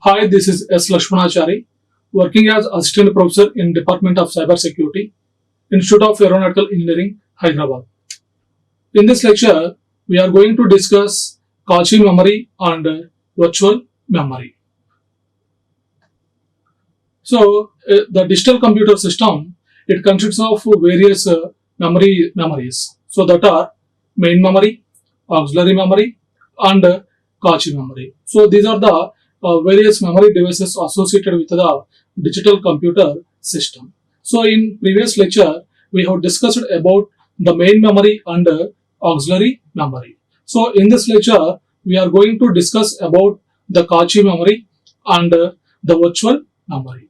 Hi, this is S. Lakshmanachari, working as Assistant Professor in Department of Cybersecurity, Institute of Aeronautical Engineering, Hyderabad. In this lecture, we are going to discuss cache memory and virtual memory. The digital computer system, it consists of various memories. So that are main memory, auxiliary memory, and cache memory. So these are the various memory devices associated with the digital computer system. So in previous lecture, we have discussed about the main memory and auxiliary memory. So in this lecture, we are going to discuss about the cache memory and the virtual memory.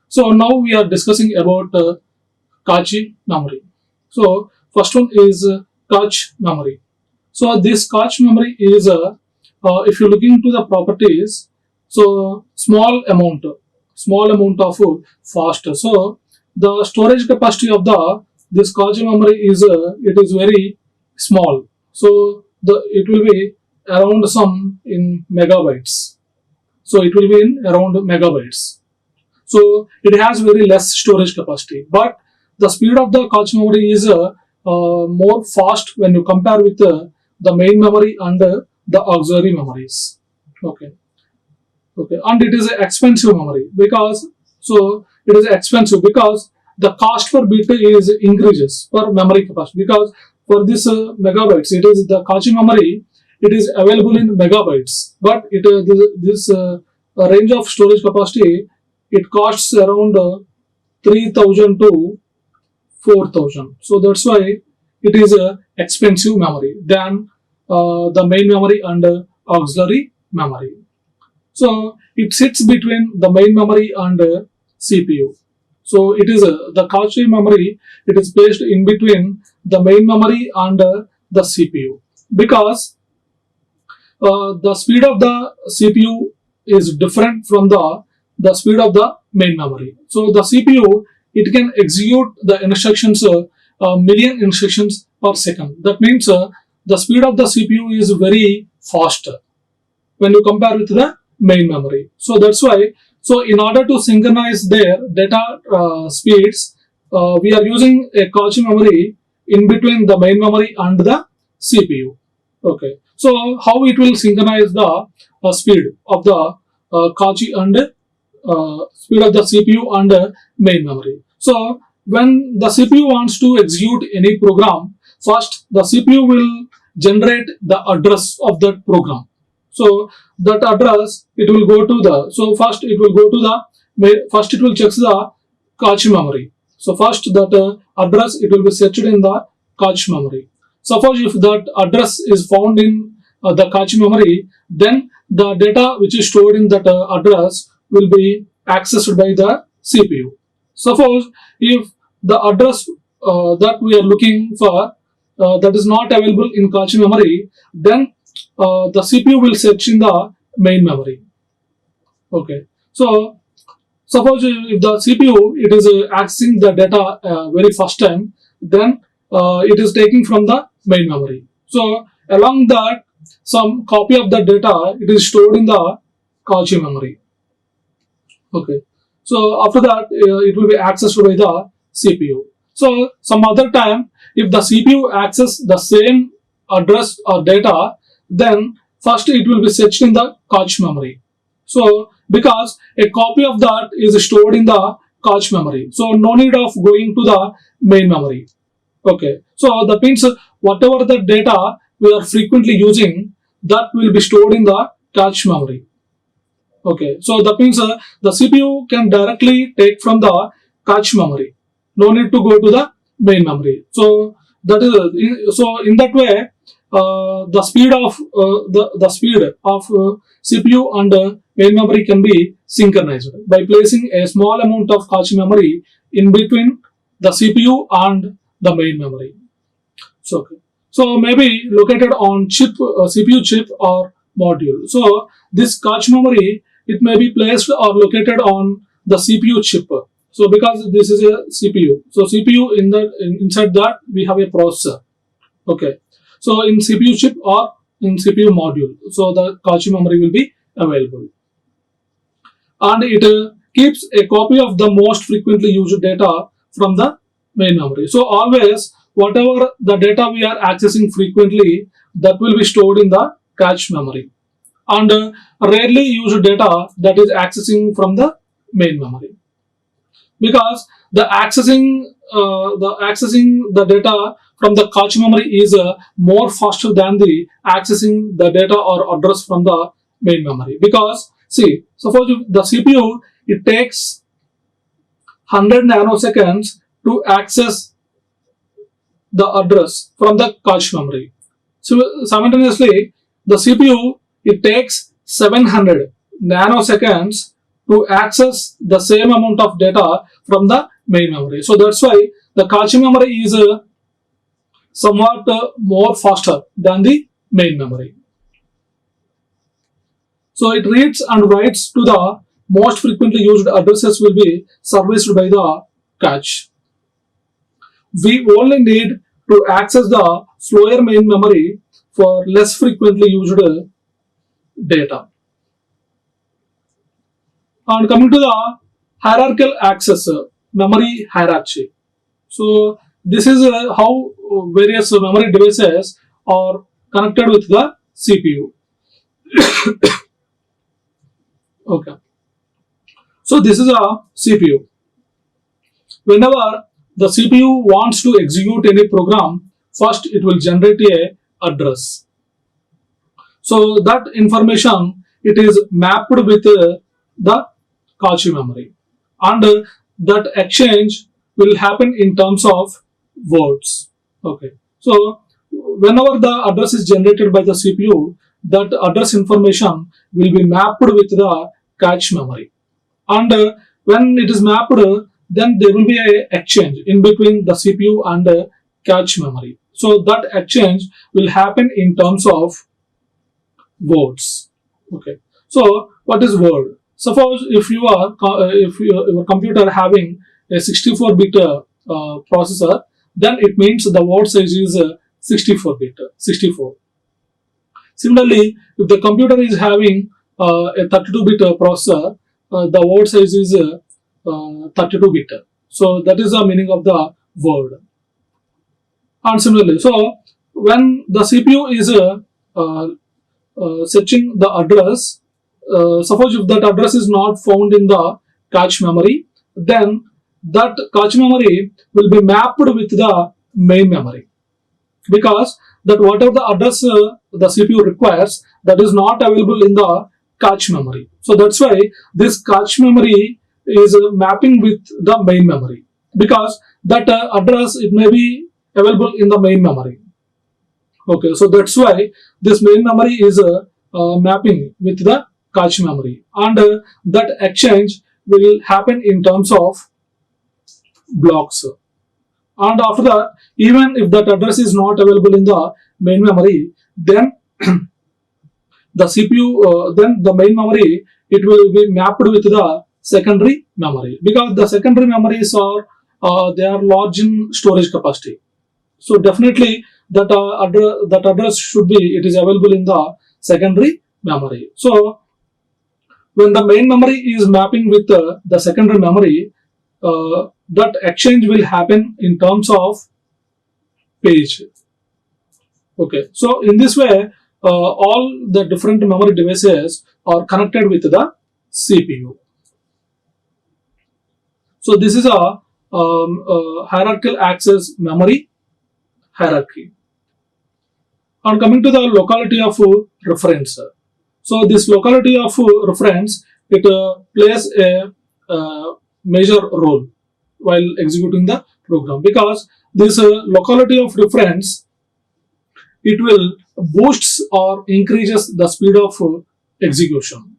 So now we are discussing about cache memory. So first one is cache memory. So this cache memory is, if you look into the properties, so small amount of fast. So the storage capacity of this cache memory is it is very small. So it will be around some in megabytes. So it will be in around megabytes. So it has very less storage capacity, but the speed of the cache memory is more fast when you compare with the main memory and the auxiliary memories. Okay, and it is an expensive memory because the cost per bit is increases per memory capacity, because for this megabytes, it is the cache memory, it is available in megabytes, but this range of storage capacity, it costs around 3000 to 4000. So that's why it is a expensive memory than the main memory and auxiliary memory. So it sits between the main memory and CPU. So it is the cache memory, it is placed in between the main memory and the CPU, because the speed of the CPU is different from the speed of the main memory. So the CPU, it can execute the instructions, million instructions per second. That means the speed of the CPU is very fast when you compare with the main memory. So that's why, so in order to synchronize their data speeds, we are using a cache memory in between the main memory and the CPU. Okay, so how it will synchronize the speed of the cache and speed of the CPU and main memory. So when the CPU wants to execute any program, first the CPU will generate the address of that program. So that address, it will go to the, so first it will go to the, first it will check the cache memory. So first that address, it will be searched in the cache memory. Suppose if that address is found in the cache memory, then the data which is stored in that address will be accessed by the CPU. Suppose if the address that we are looking for that is not available in cache memory, then the CPU will search in the main memory. Okay, so suppose if the CPU, it is accessing the data very first time, then it is taking from the main memory. So along that, some copy of the data, it is stored in the cache memory. Okay, so after that, it will be accessed by the CPU. So some other time, if the CPU access the same address or data, then first it will be searched in the cache memory. So because a copy of that is stored in the cache memory, so no need of going to the main memory. Okay, so that means whatever the data we are frequently using, that will be stored in the cache memory. Okay, so that means the CPU can directly take from the cache memory. No need to go to the main memory. So that is so in that way, the speed of CPU and main memory can be synchronized by placing a small amount of cache memory in between the CPU and the main memory. So, okay. So maybe located on chip, CPU chip or module. So this cache memory, it may be placed or located on the CPU chip. So because this is a CPU, so CPU inside that we have a processor. Okay, so in CPU chip or in CPU module, so the cache memory will be available. and it keeps a copy of the most frequently used data from the main memory. So always whatever the data we are accessing frequently, that will be stored in the cache memory, and rarely used data that is accessing from the main memory, because the accessing the data from the cache memory is more faster than the accessing the data or address from the main memory. Because see, suppose if the CPU, it takes 100 nanoseconds to access the address from the cache memory. So simultaneously, the CPU, it takes 700 nanoseconds to access the same amount of data from the main memory. So that's why the cache memory is somewhat more faster than the main memory. So it reads and writes to the most frequently used addresses will be serviced by the cache. We only need to access the slower main memory for less frequently used data. And coming to the hierarchical access, memory hierarchy. So this is how various memory devices are connected with the CPU. Okay. So this is a CPU. Whenever the CPU wants to execute any program, first it will generate a address. So that information, it is mapped with the cache memory, and that exchange will happen in terms of words. Okay. So whenever the address is generated by the CPU, that address information will be mapped with the cache memory, and when it is mapped, then there will be a exchange in between the CPU and cache memory. So that exchange will happen in terms of words. Okay. So what is word? Suppose if your computer having a 64-bit processor, then it means the word size is 64-bit, 64. Similarly, if the computer is having a 32-bit processor, the word size is 32-bit. So that is the meaning of the word. And similarly, so when the CPU is searching the address, suppose if that address is not found in the cache memory, then that cache memory will be mapped with the main memory, because that whatever the address the CPU requires, that is not available in the cache memory. So that's why this cache memory is mapping with the main memory, because that address, it may be available in the main memory. Okay, so that's why this main memory is mapping with the cache memory, and that exchange will happen in terms of blocks. And after that, even if that address is not available in the main memory, then the CPU, then the main memory, it will be mapped with the secondary memory, because the secondary memories are they are large in storage capacity. So definitely that address should be, it is available in the secondary memory. So when the main memory is mapping with the secondary memory, that exchange will happen in terms of page. Okay, so in this way, all the different memory devices are connected with the CPU. So this is a hierarchical access memory hierarchy. And coming to the locality of reference. So this locality of reference, it plays a major role while executing the program, because this locality of reference, it will boosts or increases the speed of execution.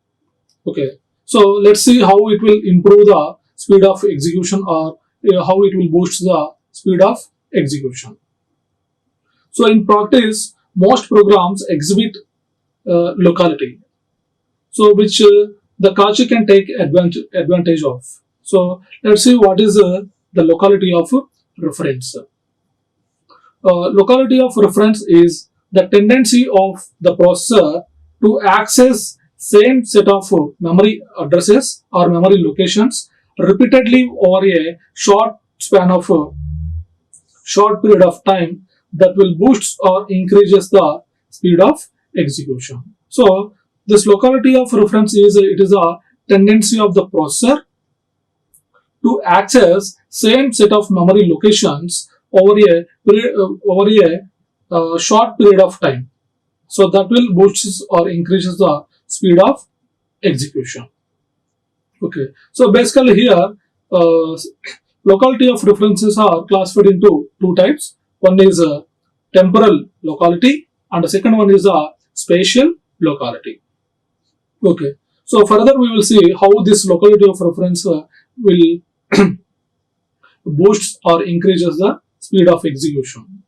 Okay, so let's see how it will improve the speed of execution, or how it will boost the speed of execution. So in practice, most programs exhibit locality, so which the cache can take advantage of. So let's see what is the locality of reference. Locality of reference is the tendency of the processor to access same set of memory addresses or memory locations repeatedly over a short period of time that will boost or increases the speed of execution. So this locality of reference is a tendency of the processor to access same set of memory locations over a short period of time. So that will boost or increases the speed of execution. Okay. So basically here, locality of references are classified into two types. One is temporal locality and the second one is spatial locality. Okay. So further we will see how this locality of reference will boosts or increases the speed of execution.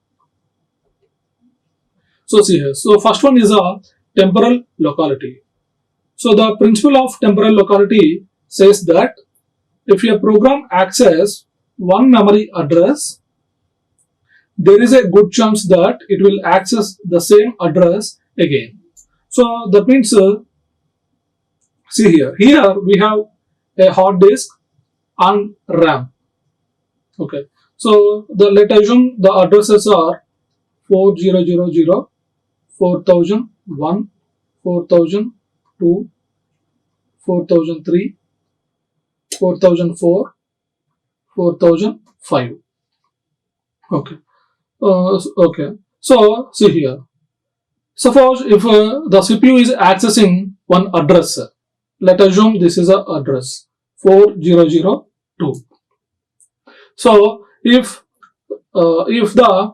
So see here. So first one is a temporal locality. So the principle of temporal locality says that if a program accesses one memory address, there is a good chance that it will access the same address again. So that means, see here, we have a hard disk and RAM. Okay, so let assume the addresses are 4000, 4001, 4002, 4003, 4004, 4005. Okay. Okay. So see here. Suppose if the CPU is accessing one address, let assume this is a address 4002. So if the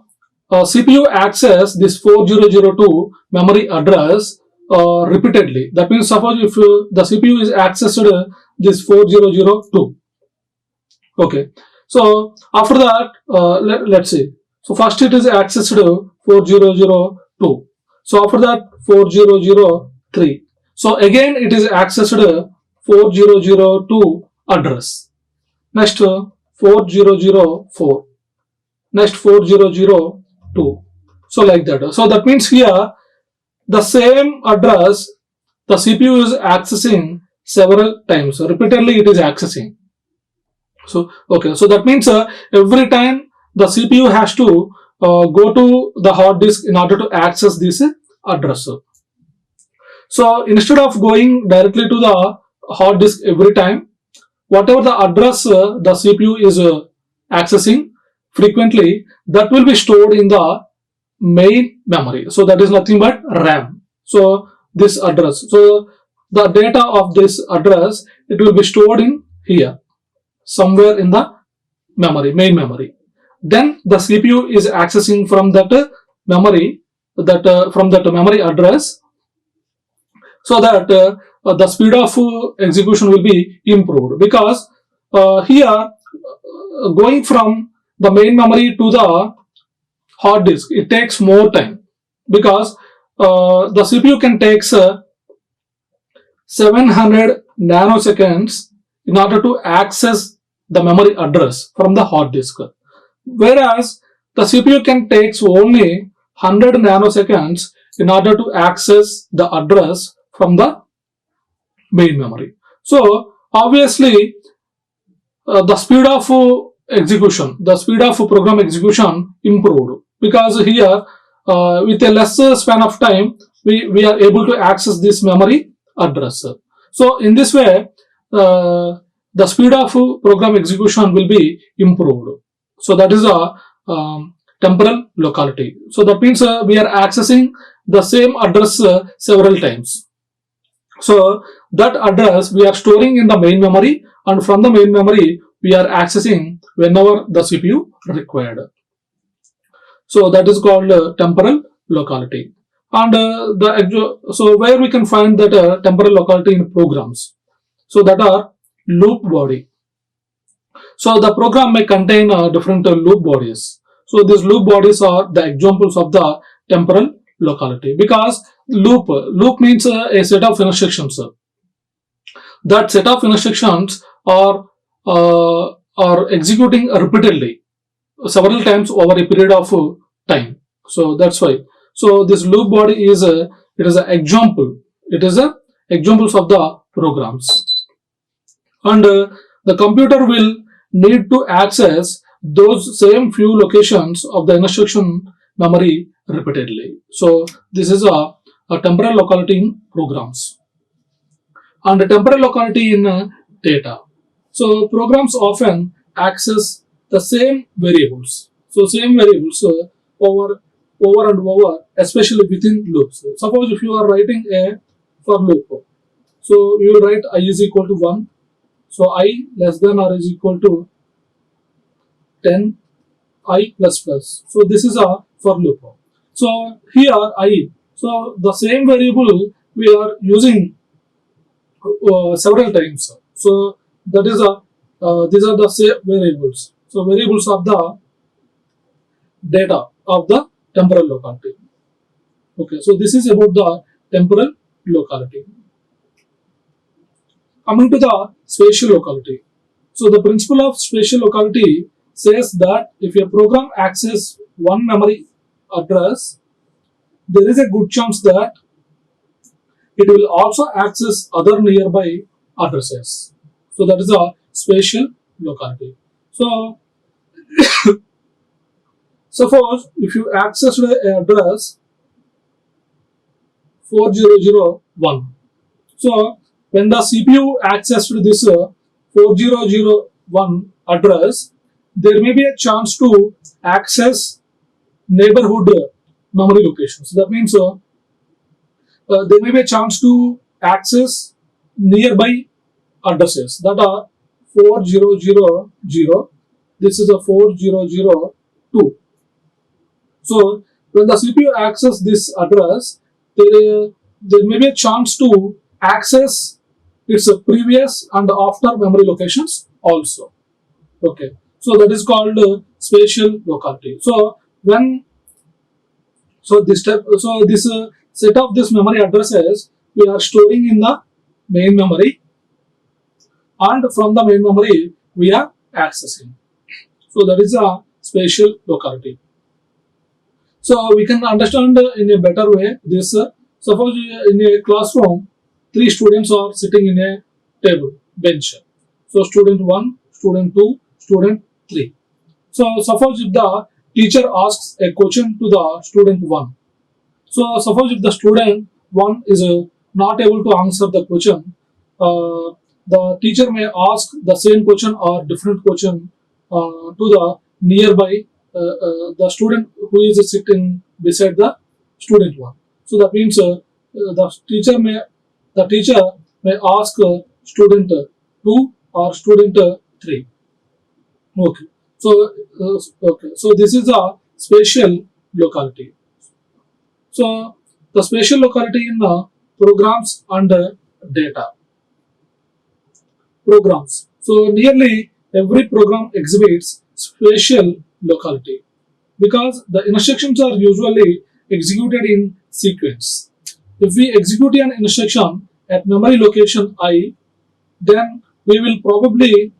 CPU access this 4002 memory address repeatedly, that means suppose if the CPU is accessed this 4002. Okay. So after that, let's see. So first it is accessed 4002. So after that 4003. So again it is accessed 4002 address. Next 4004. Next 4002. So like that. So that means here the same address the CPU is accessing several times. So repeatedly it is accessing. So okay. So that means every time the CPU has to go to the hard disk in order to access this address. So instead of going directly to the hard disk every time, whatever the address the CPU is accessing frequently, that will be stored in the main memory. So that is nothing but RAM. So this address, so the data of this address, it will be stored in here somewhere in the memory, main memory. Then the CPU is accessing from that memory, from that memory address, so that the speed of execution will be improved, because here going from the main memory to the hard disk, it takes more time, because the CPU can take 700 nanoseconds in order to access the memory address from the hard disk, whereas the CPU can take only 100 nanoseconds in order to access the address from the main memory. So obviously the speed of execution, the speed of program execution improved, because here with a lesser span of time we are able to access this memory address. So in this way the speed of program execution will be improved. So that is a temporal locality. So that means we are accessing the same address several times. So that address we are storing in the main memory, and from the main memory we are accessing whenever the CPU required. So that is called temporal locality. And so where we can find that temporal locality in programs, so that are loop body. So the program may contain different loop bodies. So these loop bodies are the examples of the temporal locality, because loop means a set of instructions. That set of instructions are executing repeatedly several times over a period of time. So that's why. So this loop body is it is an example. It is an examples of the programs. And the computer will need to access those same few locations of the instruction memory repeatedly. So this is a temporal locality in programs. And a temporal locality in data. So programs often access the same variables. So same variables over and over, especially within loops. Suppose if you are writing a for loop, so you will write I is equal to 1. So I less than or is equal to 10 I plus plus. So this is a for loop. So here I. So the same variable we are using several times. So that is a these are the same variables. So variables of the data of the temporal locality. Okay, so this is about the temporal locality. Coming to the spatial locality. So the principle of spatial locality says that if a program accesses one memory address, there is a good chance that it will also access other nearby addresses. So that is a spatial locality. So suppose if you access the address 4001, so when the CPU accessed this 4001 address, there may be a chance to access neighborhood memory locations. That means there may be a chance to access nearby addresses that are 4000. This is a 4002. So when the CPU accesses this address, there may be a chance to access its previous and after memory locations also. Okay, so that is called spatial locality. So when this set of this memory addresses we are storing in the main memory, and from the main memory we are accessing. So that is a spatial locality. So we can understand in a better way this. Suppose in a classroom, 3 students are sitting in a table, bench. So student 1, student 2, student 3. So suppose if the teacher asks a question to the student 1. So suppose if the student 1 is not able to answer the question, the teacher may ask the same question or different question to the nearby the student who is sitting beside the student 1. So that means the teacher may ask student 2 or student 3. Okay. So this is a spatial locality. So the spatial locality in programs and data. Programs. So nearly every program exhibits spatial locality because the instructions are usually executed in sequence. If we execute an instruction at memory location I, then we will probably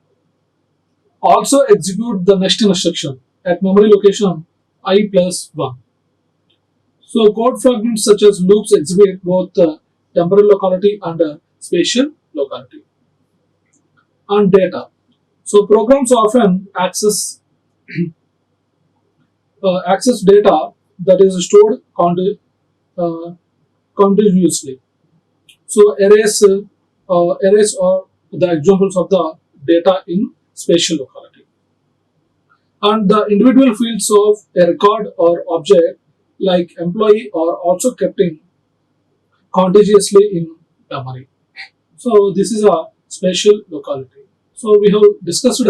also execute the next instruction at memory location I plus 1. So code fragments such as loops exhibit both temporal locality and spatial locality. And data. So programs often access data that is stored continuously. So arrays are the examples of the data in spatial locality. And the individual fields of a record or object like employee are also kept in contiguously in memory. So this is a spatial locality. So we have discussed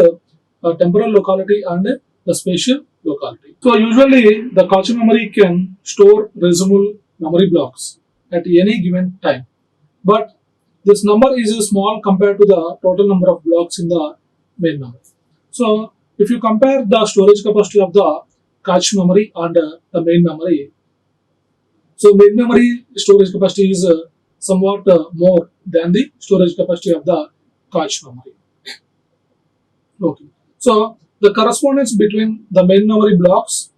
temporal locality and the spatial locality. So usually the cache memory can store reasonable memory blocks at any given time, but this number is small compared to the total number of blocks in the main memory. So if you compare the storage capacity of the cache memory and the main memory, so main memory storage capacity is somewhat more than the storage capacity of the cache memory. Okay. So the correspondence between the main memory blocks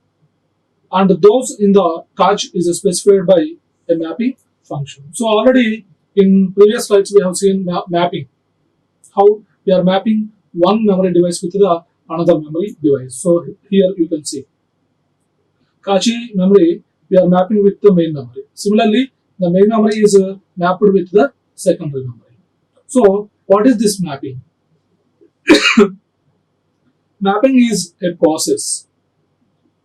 and those in the cache is specified by a mapping function. So already In previous slides, we have seen mapping. How we are mapping one memory device with the another memory device. So here you can see cache memory we are mapping with the main memory. Similarly, the main memory is mapped with the secondary memory. So what is this mapping? Mapping is a process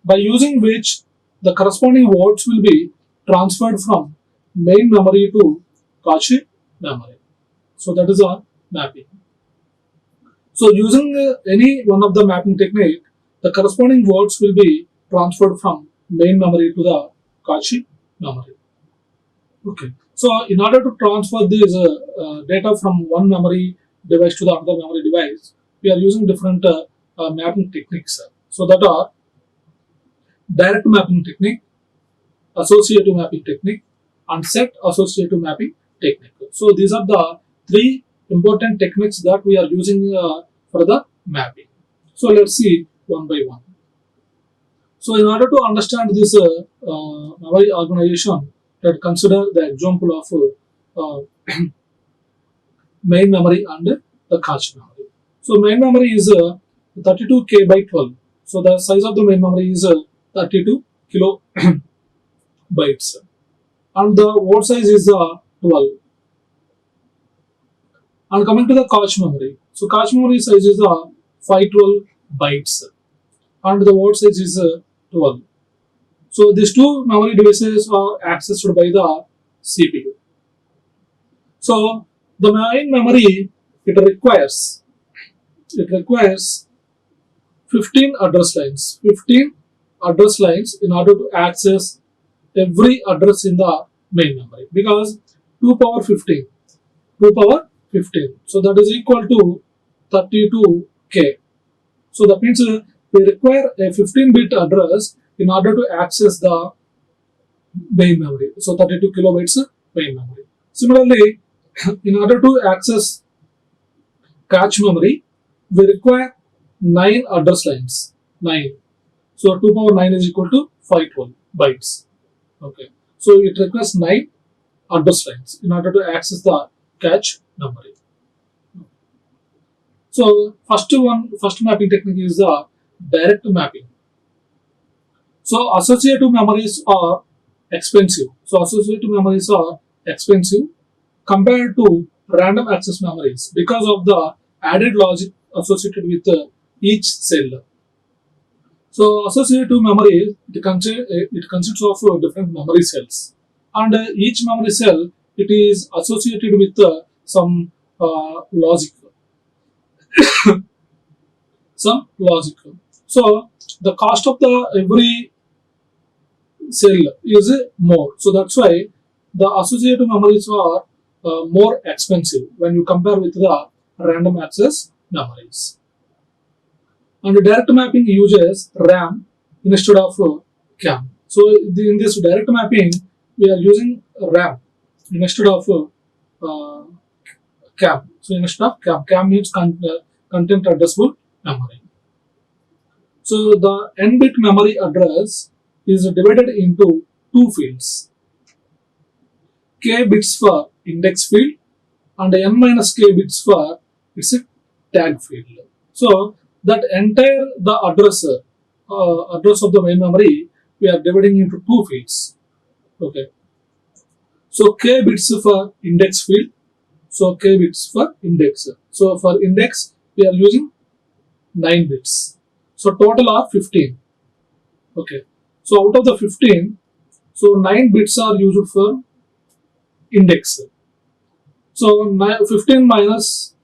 by using which the corresponding words will be transferred from main memory to cache memory. So that is our mapping. So using any one of the mapping technique, the corresponding words will be transferred from main memory to the cache memory. Okay. So in order to transfer this data from one memory device to the other memory device, we are using different mapping techniques. So that are direct mapping technique, associative mapping technique, and set associative mapping technique. So these are the three important techniques that we are using for the mapping. So let's see one by one. So in order to understand this memory organization, let's consider the example of main memory and the cache memory. So main memory is 32K by 12. So the size of the main memory is 32 kilobytes, and the word size is 12. And coming to the cache memory, so cache memory size is 512 bytes, and the word size is 12. So these two memory devices are accessed by the CPU. So the main memory requires 15 address lines. 15 address lines in order to access every address in the main memory, because 2 power 15, 2 power 15. So that is equal to 32K. So that means we require a 15-bit address in order to access the main memory. So 32 kilobytes main memory. Similarly, in order to access cache memory, we require 9 address lines. 9. So 2 power 9 is equal to 512 bytes. Okay. So it requires 9 address lines in order to access the cache memory. So first mapping technique is the direct mapping. So associative memories are expensive. Compared to random access memories because of the added logic associated with each cell. So associative memory it consists of different memory cells, and each memory cell it is associated with some logic. Some logic. So the cost of the every cell is more. So that's why the associative memories are more expensive when you compare with the random access memories. And direct mapping uses RAM instead of CAM. So in this direct mapping, we are using RAM instead of CAM. So instead of CAM means content addressable memory. So the n-bit memory address is divided into two fields. K bits for index field and n minus k bits for its tag field. So that entire the address of the main memory we are dividing into two fields. Okay. So k bits for index field. So k bits for index. So for index we are using 9 bits. So total are 15. Okay. So out of the 15, so 9 bits are used for index. So 15 minus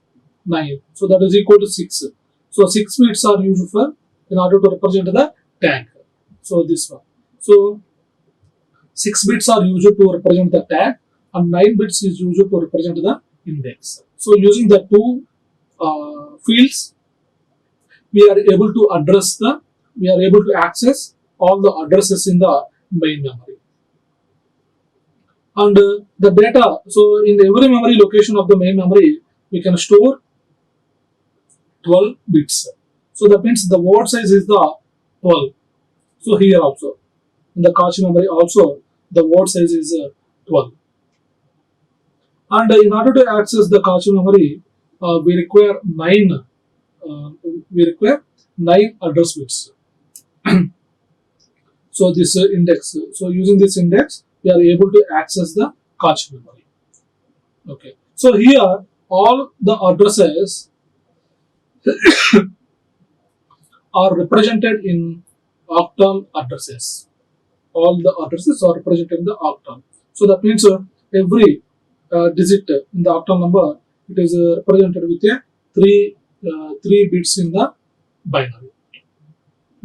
9, so that is equal to 6. So 6 bits are used for in order to represent the tag. So this one. So 6 bits are used to represent the tag, and 9 bits is used to represent the index. So using the two fields, we are able to access all the addresses in the main memory. And the data, so in every memory location of the main memory, we can store 12 bits. So that means the word size is the 12. So here also, in the cache memory also, the word size is 12. And in order to access the cache memory, we require nine address bits. So this index. So using this index, we are able to access the cache memory. Okay. So here all the addresses are represented in octal addresses. All the addresses are represented in the octal. So that means every digit in the octal number, it is represented with a three bits in the binary.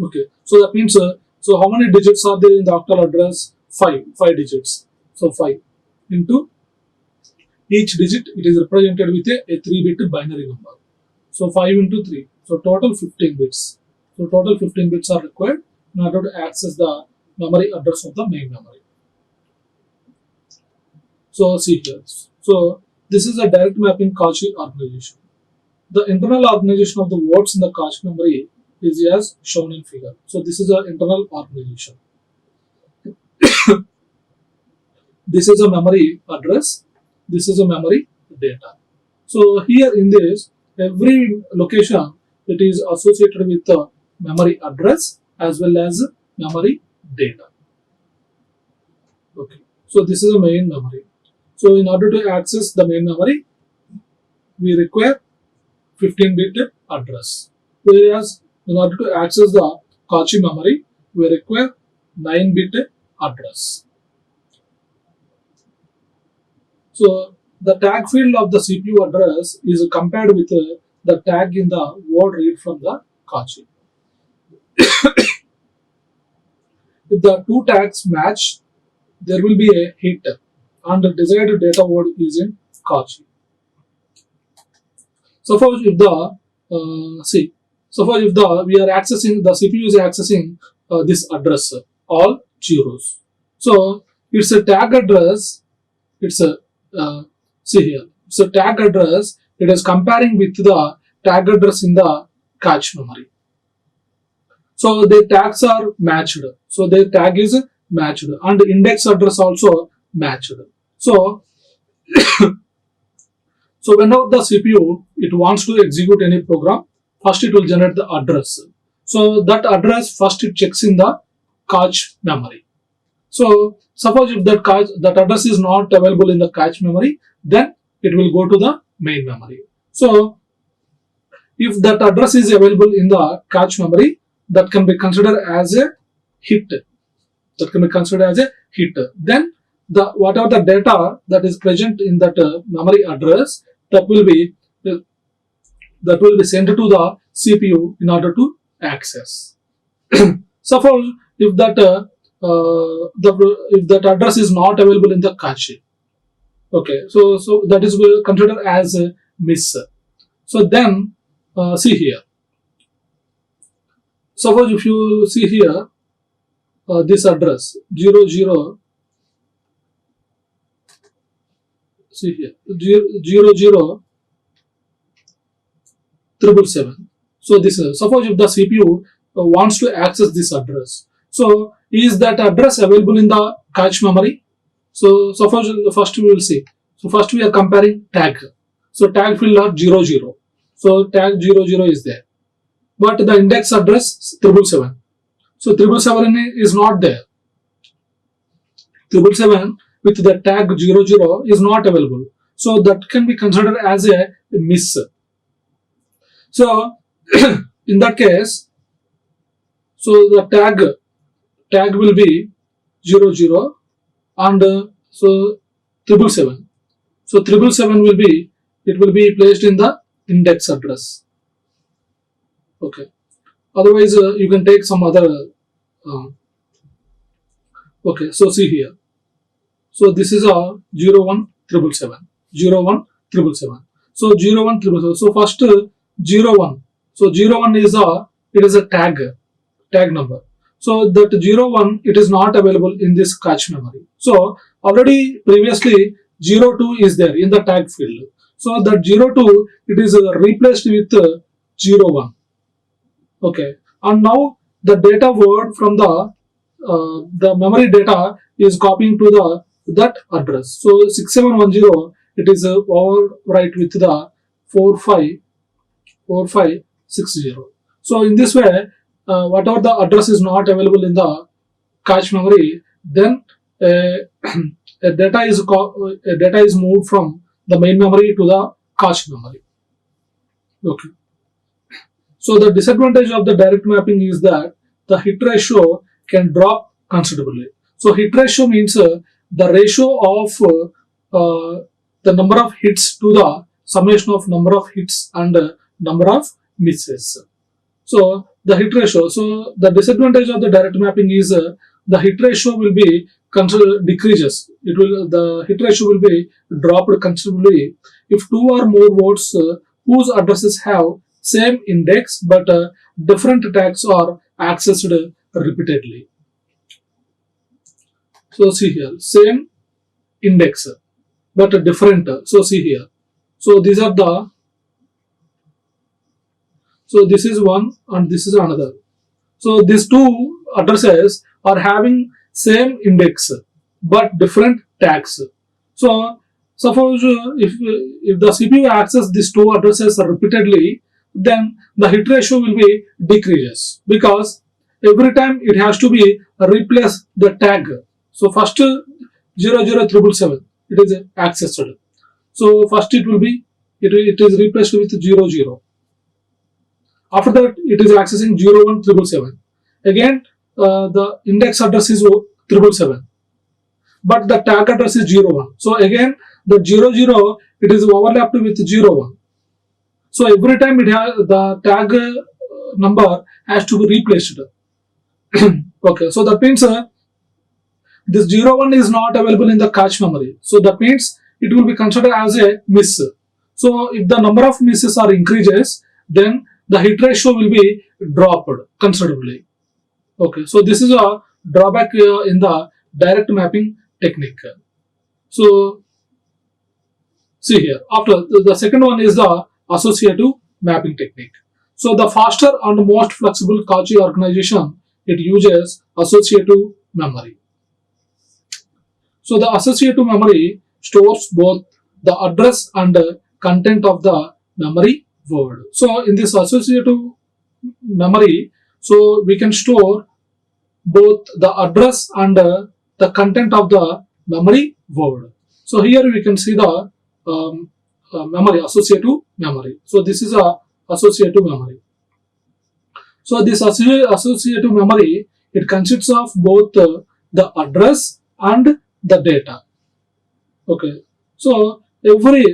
Okay. So that means so how many digits are there in the octal address? Five digits. So 5 into each digit, it is represented with a 3-bit binary number. So 5 into 3. So total 15 bits. So total 15 bits are required in order to access the memory address of the main memory. So see here. So this is a direct mapping cache organization. The internal organization of the words in the cache memory is as shown in figure. So this is an internal organization. This is a memory address. This is a memory data. So here in this, every location, it is associated with the memory address as well as memory data. Okay. So this is a main memory. So in order to access the main memory, we require 15-bit address. Whereas in order to access the cache memory, we require 9-bit address. So the tag field of the CPU address is compared with the tag in the word read from the cache. If the two tags match, there will be a hit and the desired data word is in cache. Suppose if the we are accessing, the CPU is accessing this address, all zeros. So it's a tag address. It's a see here. So tag address, it is comparing with the tag address in the cache memory. So the tags are matched. So the tag is matched and index address also matched. So so whenever the CPU it wants to execute any program, first it will generate the address. So that address first it checks in the cache memory. So suppose if that address is not available in the cache memory, then it will go to the main memory. So if that address is available in the cache memory, that can be considered as a hit. Then whatever the data that is present in that memory address, that will be sent to the CPU in order to access. Suppose if that address is not available in the cache, okay, so that is considered as a miss. So then see here. Suppose if you see here this address 00, see here 00,777. So this is, suppose if the CPU wants to access this address. So is that address available in the cache memory? So suppose first we will see. So first we are comparing tag. So tag field are 00. So tag 00 is there. But the index address 777. So 777 is not there. 777 with the tag 00 is not available. So that can be considered as a miss. So in that case, so the tag will be 00 and so 777. So 777 will be placed in the index address. Okay. Otherwise, you can take some other. Okay. So see here. So this is a 01777. 01777. So 01777. So first 01. So 01 is a tag number. So that 01 it is not available in this cache memory. So already previously 02 is there in the tag field. So that 02 it is replaced with 01. Okay, and now the data word from the memory data is copying to that address. So 6710 it is overwrite with the 4560. So in this way, whatever the address is not available in the cache memory, then a data is moved from the main memory to the cache memory. Okay. So the disadvantage of the direct mapping is that the hit ratio can drop considerably. So hit ratio means the ratio of the number of hits to the summation of number of hits and number of misses. So the hit ratio. So the disadvantage of the direct mapping is the hit ratio will be decreases. The hit ratio will be dropped considerably if two or more votes whose addresses have same index but different tags are accessed repeatedly. So see here, same index but different. So see here. So these are the. So this is one and this is another. So these two addresses are having same index but different tags. So suppose if the CPU accesses these two addresses repeatedly, then the hit ratio will be decreases because every time it has to be replace the tag. So first 00777 it is accessed. So first it is replaced with 00. After that it is accessing 01777. Again the index address is 777, but the tag address is 01. So again the 00 it is overlapped with 01. So every time the tag number has to be replaced. Okay, so that means this 01 is not available in the cache memory. So that means it will be considered as a miss. So if the number of misses are increases, then the hit ratio will be dropped considerably. Okay, so this is a drawback in the direct mapping technique. So see here, after the second one is the associative mapping technique. So the faster and most flexible cache organization, it uses associative memory. So the associative memory stores both the address and the content of the memory word. So in this associative memory, so we can store both the address and the content of the memory word. So here we can see the memory, associative memory. So this is a associative memory. So this associative memory, it consists of both the address and the data. Okay. So every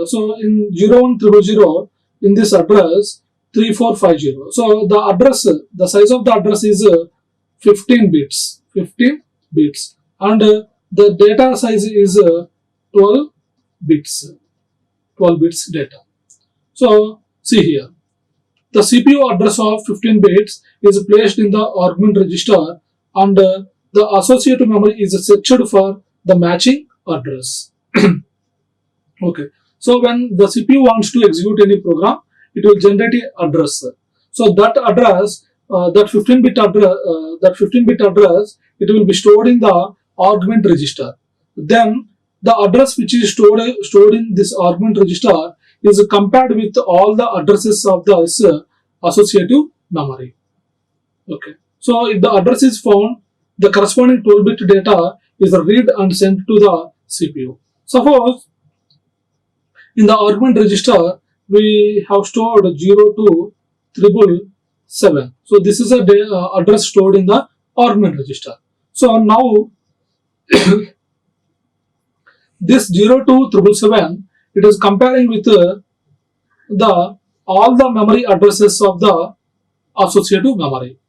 so in 01000 in this address 3450. So the address, the size of the address is 15 bits, and the data size is 12 bits, data. So see here, the CPU address of 15 bits is placed in the argument register, and the associative memory is searched for the matching address. Okay. So when the CPU wants to execute any program, it will generate an address. So that address, that 15-bit address, it will be stored in the argument register. Then the address which is stored in this argument register is compared with all the addresses of the associative memory. Okay. So if the address is found, the corresponding 12-bit data is read and sent to the CPU. Suppose in the argument register we have stored 02777. So this is a address stored in the argument register. So now this 02777, it is comparing with all the memory addresses of the associative memory.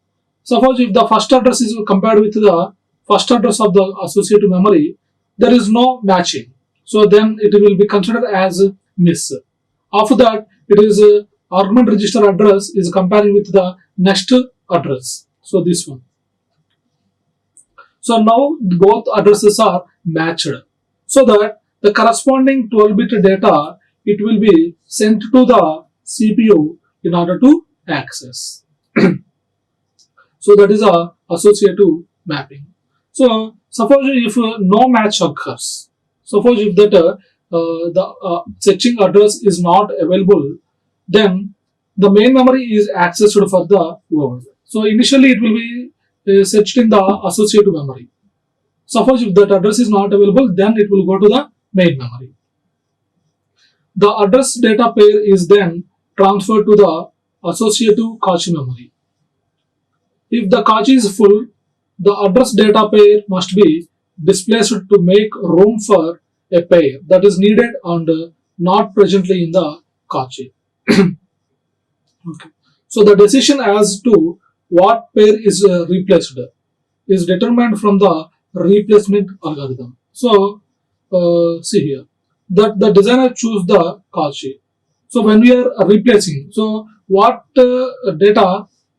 Suppose if the first address is compared with the first address of the associative memory, there is no matching. So then it will be considered as miss. After that, it is argument register address is comparing with the next address. So this one. So now both addresses are matched, so that the corresponding 12-bit data, it will be sent to the CPU in order to access. So that is a associative mapping. So suppose if no match occurs, suppose if that the searching address is not available, then the main memory is accessed for the word. So initially it will be searched in the associative memory. Suppose if that address is not available, then it will go to the main memory. The address data pair is then transferred to the associative cache memory. If the cache is full, the address data pair must be displaced to make room for a pair that is needed and not presently in the cache. Okay. So the decision as to what pair is replaced is determined from the replacement algorithm. So see here that the designer choose the cache. So when we are replacing, so what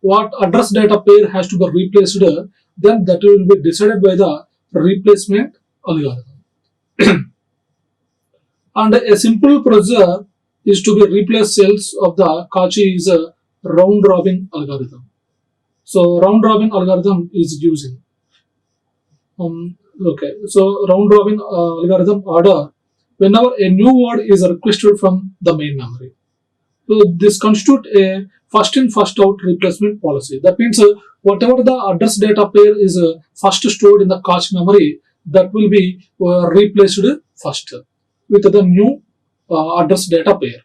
what address data pair has to be replaced, then that will be decided by the replacement algorithm. And a simple procedure is to be replace cells of the cache is a round robin algorithm. So round robin algorithm is using okay. So round robin algorithm order whenever a new word is requested from the main memory. So this constitutes a first in first out replacement policy. That means whatever the address data pair is first stored in the cache memory, that will be replaced first with the new address data pair.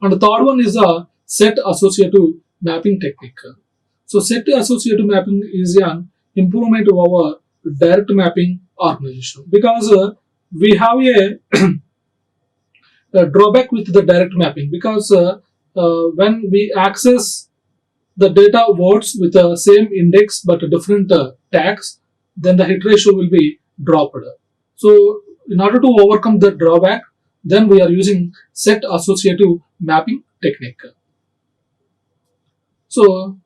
And the third one is a set associative mapping technique. So set associative mapping is an improvement over direct mapping organization, because we have a drawback with the direct mapping, because when we access the data words with the same index but different tags, then the hit ratio will be dropped. So in order to overcome that drawback, then we are using set associative mapping technique. So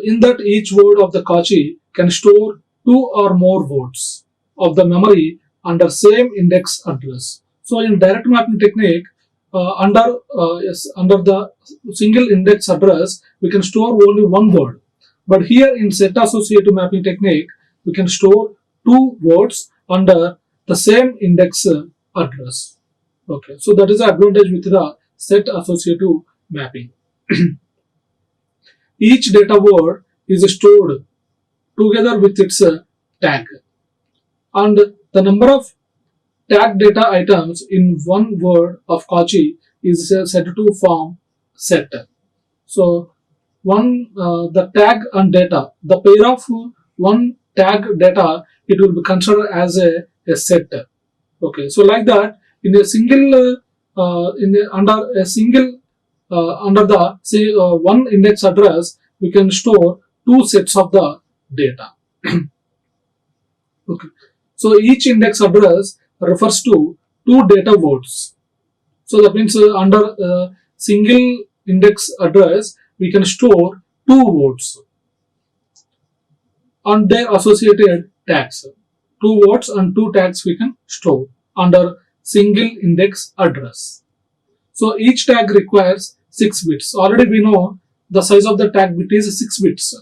in that each word of the cache can store two or more words of the memory under same index address. So in direct mapping technique, under the single index address, we can store only one word. But here in set associative mapping technique, we can store two words under the same index address. Okay, so that is the advantage with the set associative mapping. Each data word is stored together with its tag, and the number of tag data items in one word of cache is set to form set. So the tag and data, the pair of one tag data, it will be considered as a set. Okay, so like that, in a single under the say one index address, we can store two sets of the data. Okay, so each index address refers to two data words. So that means under single index address, we can store two words and their associated tags. Two words and two tags we can store under single index address. So each tag requires 6 bits. Already we know the size of the tag bit is 6 bits,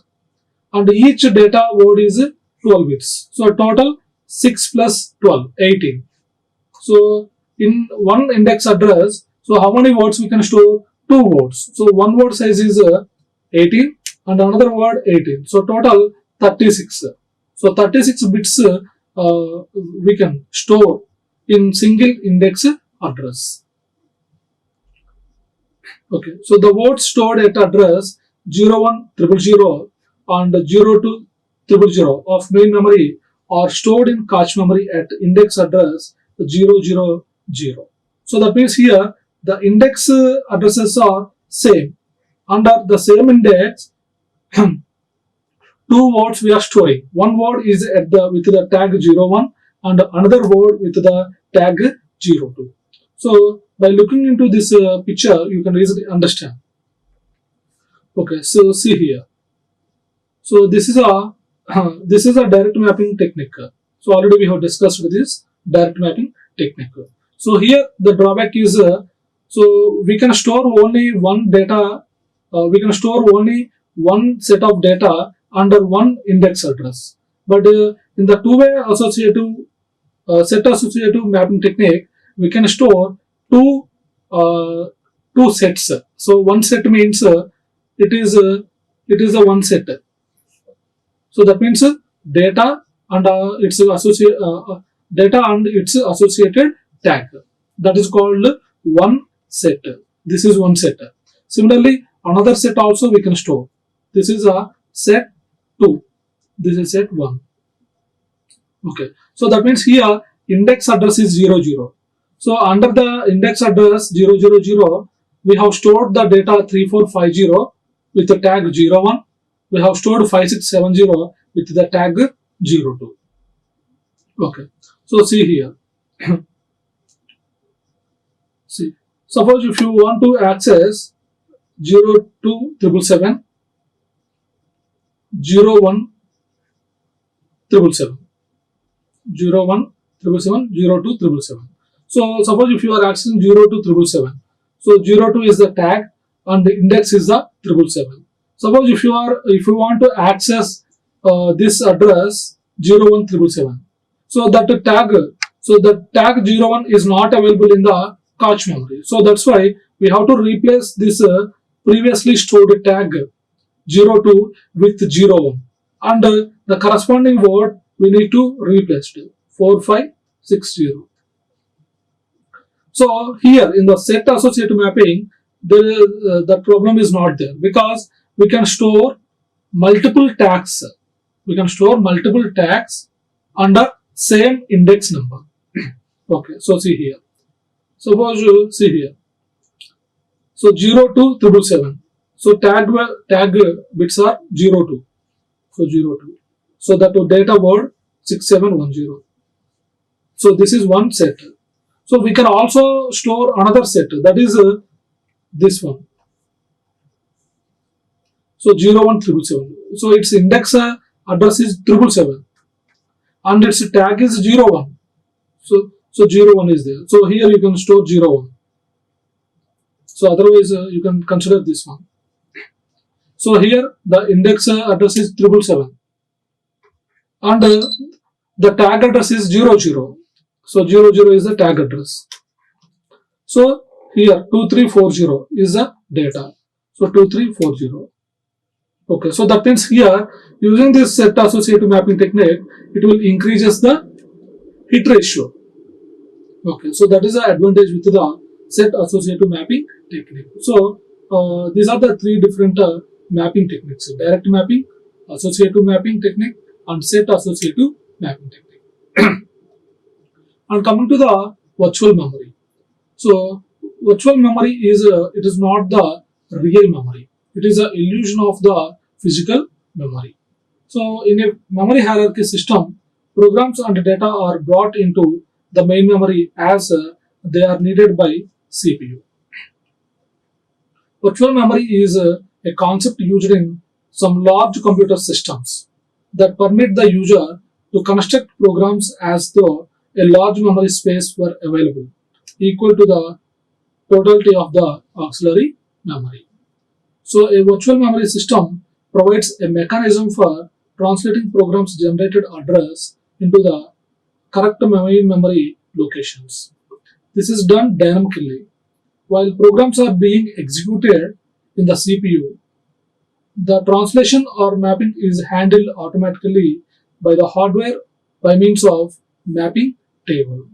and each data word is 12 bits. So total 6 plus 12, 18. So in one index address, so how many words we can store? Two words. So one word size is 18 and another word 18. So total 36. So 36 bits we can store in single index address. Okay, so the words stored at address 0100 and 0200 of main memory are stored in cache memory at index address 000. So that means here the index addresses are same. Under the same index, two words we are storing. One word is at the with the tag 01 and another word with the tag 02. So by looking into this picture, you can easily understand. Okay, so see here. So this is a direct mapping technique. So already we have discussed this direct mapping technique. So here the drawback is so we can store only one data. We can store only one set of data under one index address. But in the two-way associative set associative mapping technique, we can store two two sets. So one set means it is a one set. So that means data and data and its associated tag. That is called one set. This is one set. Similarly, another set also we can store. This is a set 2. This is set 1. Okay. So that means here index address is 00. So under the index address 000, we have stored the data 3450 with the tag 01. We have stored 5670 with the tag 02. Okay. So see here. See. Suppose if you want to access 02777, 01777, 01777, 02777. So suppose if you are accessing 02777, so 02 is the tag and the index is the 777. Suppose if you want to access this address 01777, so that tag 01 is not available in the cache memory. So that's why we have to replace this previously stored tag 02 with 01, and the corresponding word we need to replace it 4560. So here in the set associative mapping, the problem is not there, because we can store multiple tags. We can store multiple tags under same index number. Okay, so see here. Suppose you see here. So 02777. So tag bits are 02. So 02. So that data word 6710. So this is one set. So we can also store another set, that is this one. So 01777. So its index address is 777 and its tag is 01. So 01 is there. So here you can store 01. So otherwise you can consider this one. So here the index address is 777 and the tag address is 00. So 00 is the tag address. So here 2340 is the data. So 2340. Okay, so that means here using this set associative mapping technique, it will increases the hit ratio. Okay, so that is the advantage with the set associative mapping technique. So these are the three different mapping techniques: direct mapping, associative mapping technique, and set associative mapping technique. And coming to the virtual memory. So virtual memory is it is not the real memory. It is an illusion of the physical memory. So in a memory hierarchy system, programs and data are brought into the main memory as they are needed by CPU. Virtual memory is a concept used in some large computer systems that permit the user to construct programs as though a large memory space were available, equal to the totality of the auxiliary memory. So a virtual memory system provides a mechanism for translating programs generated address into the correct memory locations. This is done dynamically. While programs are being executed in the CPU, the translation or mapping is handled automatically by the hardware by means of mapping table.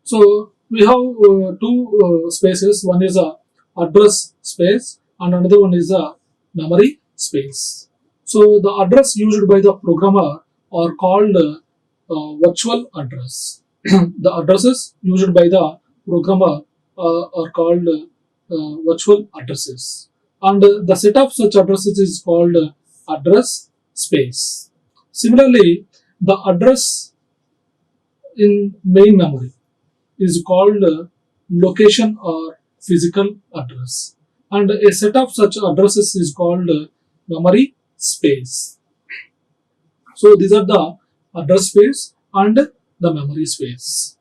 So we have two spaces. One is a address space and another one is a memory space. So the address used by the programmer are called virtual address. The addresses used by the programmer are called virtual addresses, and the set of such addresses is called address space. Similarly, the address in main memory is called location or physical address, and a set of such addresses is called memory space. So these are the address space and the memory space.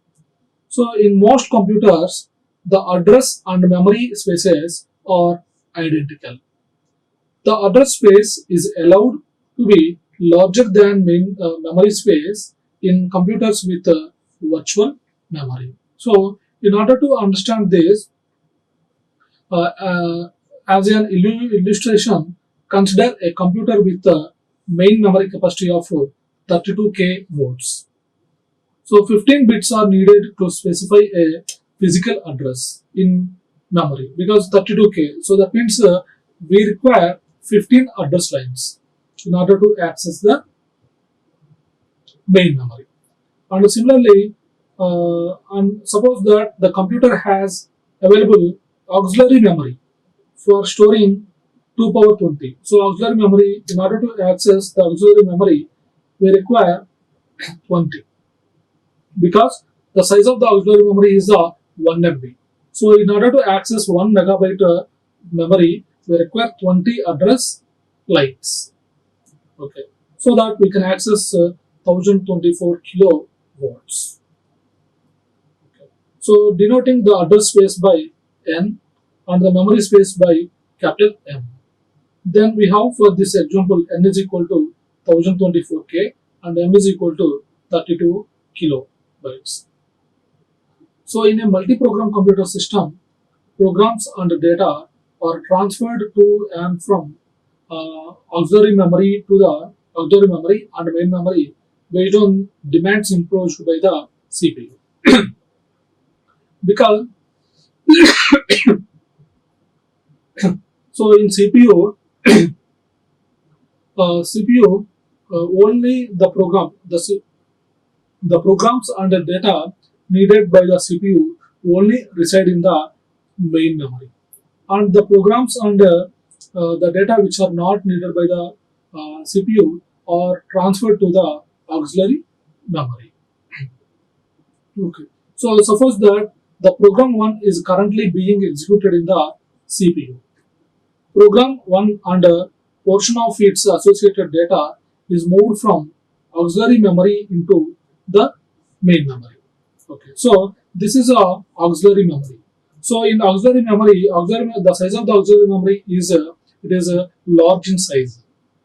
So in most computers, the address and memory spaces are identical. The address space is allowed to be larger than main memory space in computers with virtual memory. So in order to understand this, as an illustration, consider a computer with a main memory capacity of 32K volts. So 15 bits are needed to specify a physical address in memory because 32K. So that means we require 15 address lines in order to access the main memory. And similarly, and suppose that the computer has available auxiliary memory for storing 2 power 20. So auxiliary memory, in order to access the auxiliary memory, we require 20 because the size of the auxiliary memory is 1 MB. So in order to access 1 megabyte memory, we require 20 address lines. Okay, so that we can access 1024 kilovolts. Okay. So denoting the address space by N and the memory space by capital M. Then we have for this example N is equal to 1024K and M is equal to 32 kilobytes. So in a multi-program computer system, programs and data are transferred to and from auxiliary memory to the auxiliary memory and main memory based on demands imposed by the CPU. Because so in CPU only the programs and the data needed by the CPU only reside in the main memory, and the programs and the data which are not needed by the CPU are transferred to the auxiliary memory. Okay. So suppose that the program 1 is currently being executed in the CPU. Program 1 and a portion of its associated data is moved from auxiliary memory into the main memory. Okay, so this is a auxiliary memory. So in auxiliary memory, the size of the auxiliary memory is it is large in size,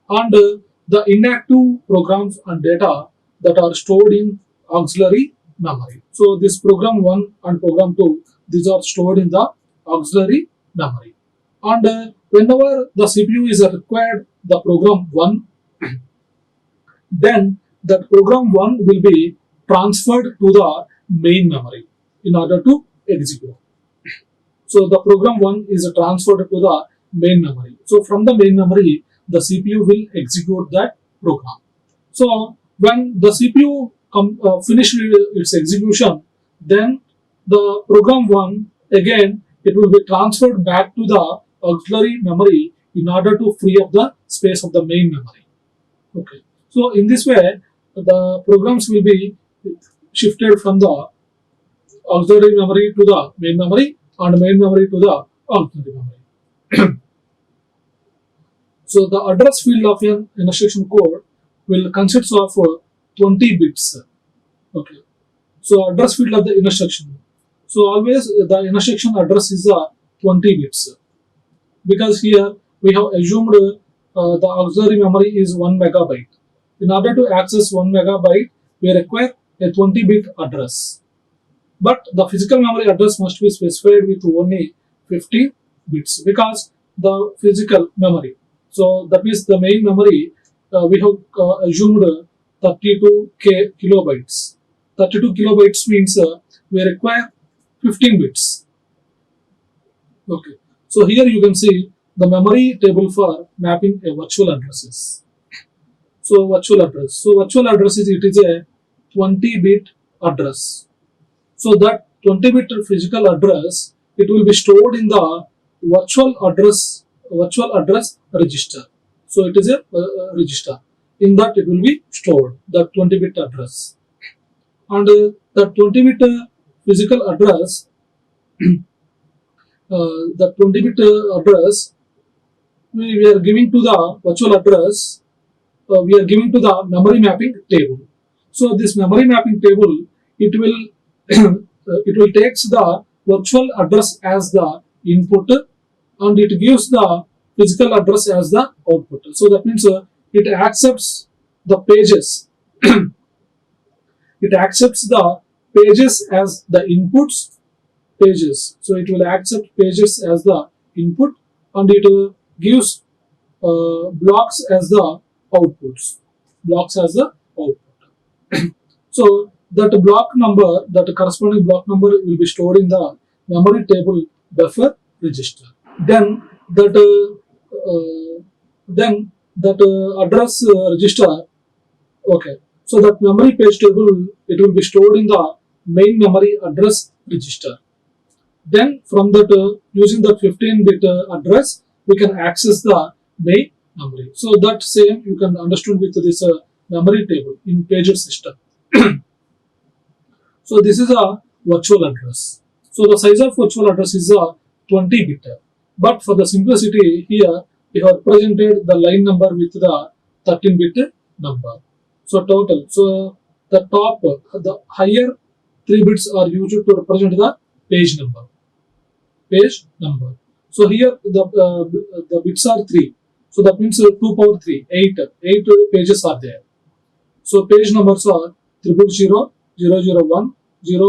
and the inactive programs and data that are stored in auxiliary memory. So this program 1 and program 2, these are stored in the auxiliary memory, and whenever the CPU is required the program 1, then that program 1 will be transferred to the main memory in order to execute. So the program 1 is transferred to the main memory. So from the main memory, the CPU will execute that program. So when the CPU finish its execution, then the program 1 again it will be transferred back to the auxiliary memory in order to free up the space of the main memory. Okay. So in this way, the programs will be shifted from the auxiliary memory to the main memory and main memory to the auxiliary memory. So the address field of an instruction code will consist of 20 bits. Okay. So address field of the instruction. So always the instruction address is 20 bits because here we have assumed the auxiliary memory is 1 megabyte. In order to access 1 megabyte, we require a 20-bit address. But the physical memory address must be specified with only 50 bits because the physical memory. So that means the main memory we have assumed 32K kilobytes. 32 kilobytes means we require 15 bits. Okay. So here you can see the memory table for mapping a virtual addresses. So virtual address. So virtual address is it is a 20-bit address. So that 20-bit physical address it will be stored in the virtual address register. So it is a register. In that it will be stored the 20-bit address, and the 20-bit physical address. The 20-bit address we are giving to the virtual address. We are giving to the memory mapping table. So this memory mapping table it will it will takes the virtual address as the input and it gives the physical address as the output. So that means it accepts the pages it accepts the pages as the inputs pages. So it will accept pages as the input, and it gives blocks as the outputs. Blocks as the output. So that block number, that corresponding block number will be stored in the memory table buffer register. Then that address register. Okay. So that memory page table, it will be stored in the main memory address register. Then from that, using the 15-bit address, we can access the main memory. So that same you can understand with this memory table in pages system. So this is a virtual address. So the size of virtual address is a 20-bit. But for the simplicity here, we have represented the line number with the 13-bit number. So total. So the top, the higher 3 bits are used to represent the page number. Page number. So here the bits are 3. So that means 2 power 3, 8. 8 pages are there. So page numbers are 000, 001, 010,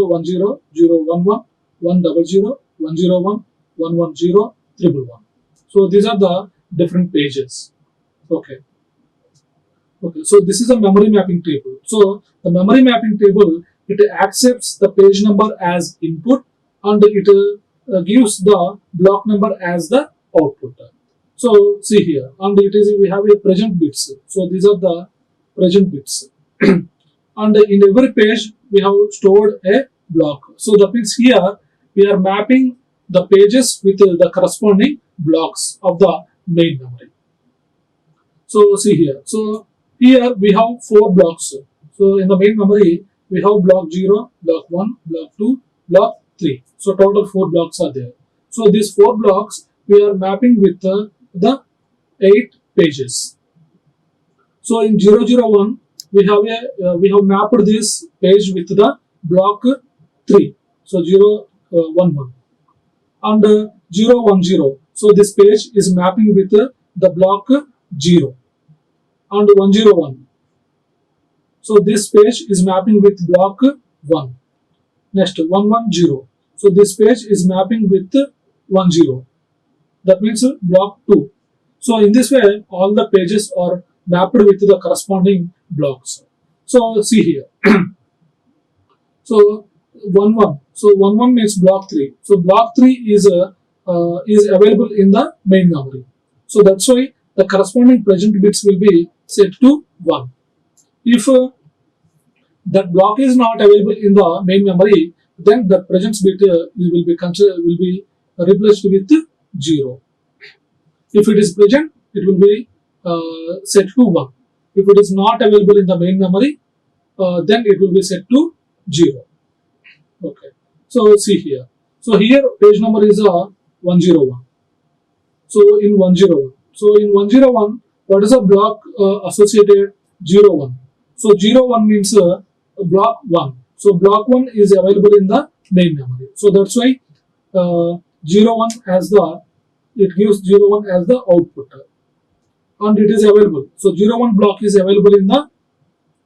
011, 100, 101, 110, 111. So these are the different pages. Okay. Okay. So this is a memory mapping table. So the memory mapping table, it accepts the page number as input, and it gives the block number as the output. So see here, and we have a present bits. So these are the present bits. And in every page we have stored a block. So that means here we are mapping the pages with the corresponding blocks of the main memory. So see here. So here we have 4 blocks. So in the main memory we have block 0, block 1, block 2, block 3. So total 4 blocks are there. So these 4 blocks we are mapping with the 8 pages. So in 001 we have mapped this page with the block 3. So 011 and 010. So this page is mapping with the block 0 and 101. So this page is mapping with block 1. Next 110. So this page is mapping with 10. That means block 2. So in this way, all the pages are mapped with the corresponding blocks. So see here. So 11. So 11 means block 3. So block 3 is available in the main memory. So that's why the corresponding present bits will be set to 1. If that block is not available in the main memory, then the present bit will be replaced with 0. If it is present, it will be set to 1. If it is not available in the main memory, then it will be set to 0. Okay. So see here. So here page number is 101. So in 101. So in 101, what is a block associated 01? So 01 means block 1. So block 1 is available in the main memory. So that's why 01 as it gives 01 as the output, and it is available. So 01 block is available in the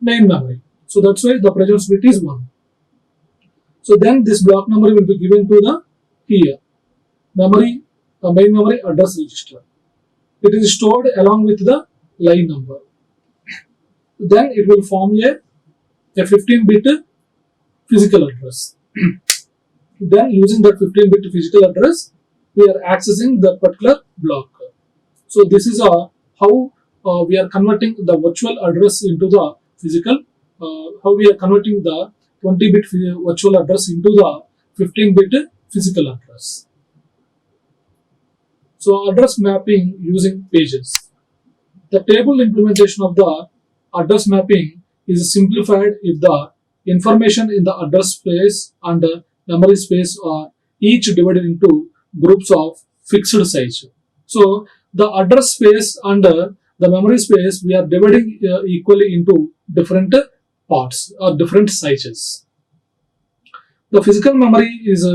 main memory. So that's why the present bit is 1. So then this block number will be given to the here main memory address register. It is stored along with the line number. Then it will form a 15-bit physical address. Then using that 15-bit physical address, we are accessing the particular block. So this is how we are converting the virtual address into the physical, how we are converting the 20-bit virtual address into the 15-bit physical address. So address mapping using pages. The table implementation of the address mapping is simplified if the information in the address space and memory space are each divided into groups of fixed size. So the address space and the memory space we are dividing equally into different parts or different sizes. The physical memory is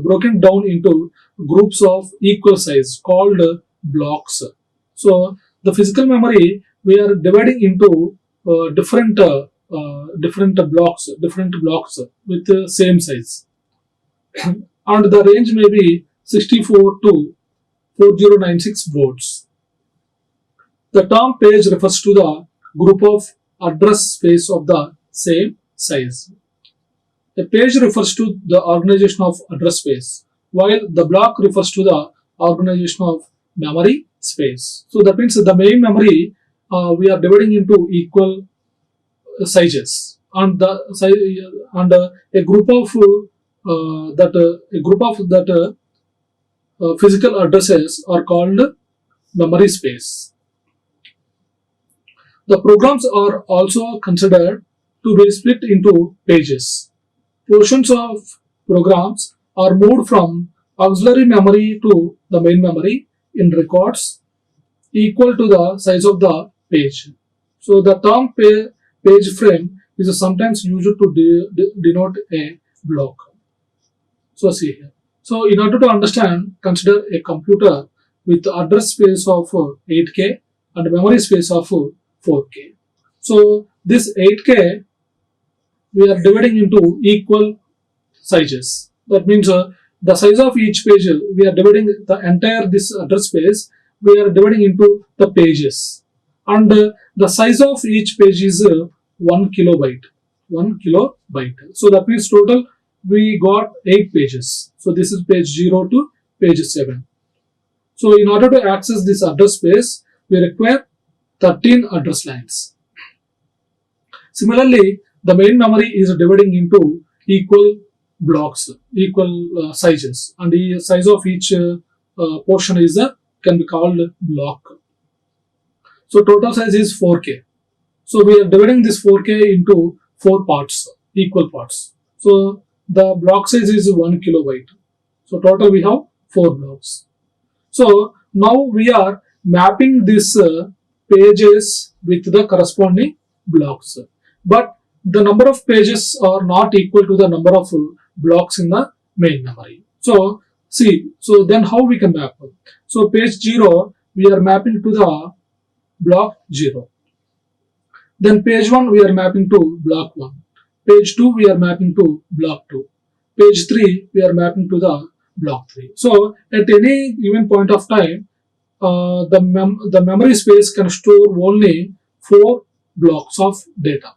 broken down into groups of equal size called blocks. So the physical memory we are dividing into different different blocks with the same size. And the range may be 64 to 4096 words. The term page refers to the group of address space of the same size. A page refers to the organization of address space, while the block refers to the organization of memory space. So that means the main memory we are dividing into equal sizes, and a group of physical addresses are called memory space. The programs are also considered to be split into pages. Portions of programs are moved from auxiliary memory to the main memory in records equal to the size of the page. So the term page frame is sometimes used to denote a block. So see here. So in order to understand, consider a computer with address space of 8K and memory space of 4K. So this 8K we are dividing into equal sizes. That means the size of each page, we are dividing the entire this address space, we are dividing into the pages. And the size of each page is 1 kilobyte. 1 kilobyte. So that means total we got 8 pages. So this is page 0 to page 7. So in order to access this address space, we require 13 address lines. Similarly, the main memory is dividing into equal blocks, equal sizes, and the size of each portion is can be called block. So total size is 4K. So we are dividing this 4K into 4 parts, equal parts. So the block size is 1 kilobyte. So total we have 4 blocks. So now we are mapping these pages with the corresponding blocks. But the number of pages are not equal to the number of blocks in the main memory. So see, so then how we can map? So page 0 we are mapping to the block 0. Then page 1 we are mapping to block 1. Page 2 we are mapping to block 2. Page 3 we are mapping to the block 3. So at any given point of time, the memory space can store only 4 blocks of data.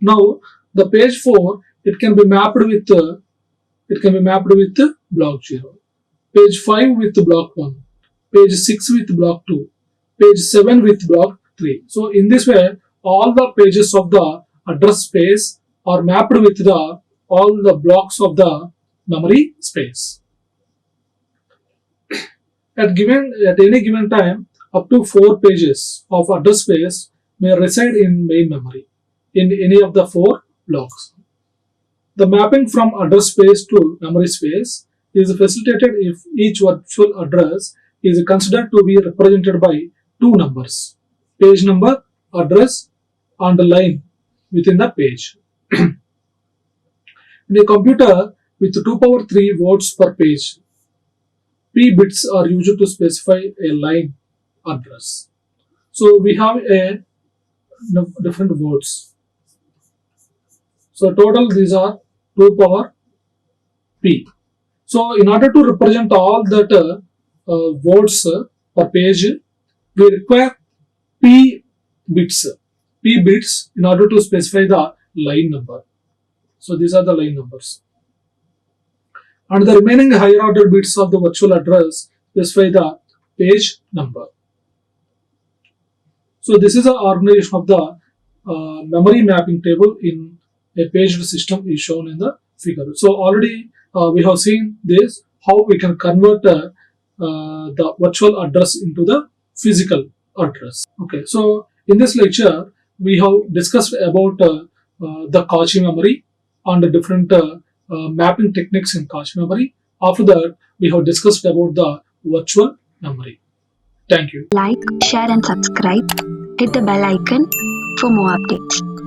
Now the page 4 it can be mapped with block 0. Page 5 with block 1. Page 6 with block 2. Page 7 with block 3. So in this way, all the pages of the address space are mapped with all the blocks of the memory space. At any given time, up to 4 pages of address space may reside in main memory in any of the 4 blocks. The mapping from address space to memory space is facilitated if each virtual address is considered to be represented by 2 numbers: page number, address, and line within the page. In a computer with 2 power 3 words per page, P bits are used to specify a line address. So we have a different words. So total these are 2 power P. So in order to represent all that words per page, we require P bits in order to specify the line number. So these are the line numbers. And the remaining higher order bits of the virtual address specify the page number. So this is the organization of the memory mapping table in a paged system is shown in the figure. So already we have seen this, how we can convert the virtual address into the physical address. Okay, so in this lecture we have discussed about the cache memory and the different mapping techniques in cache memory. After that, we have discussed about the virtual memory. Thank you. Like, share and subscribe. Hit the bell icon for more updates.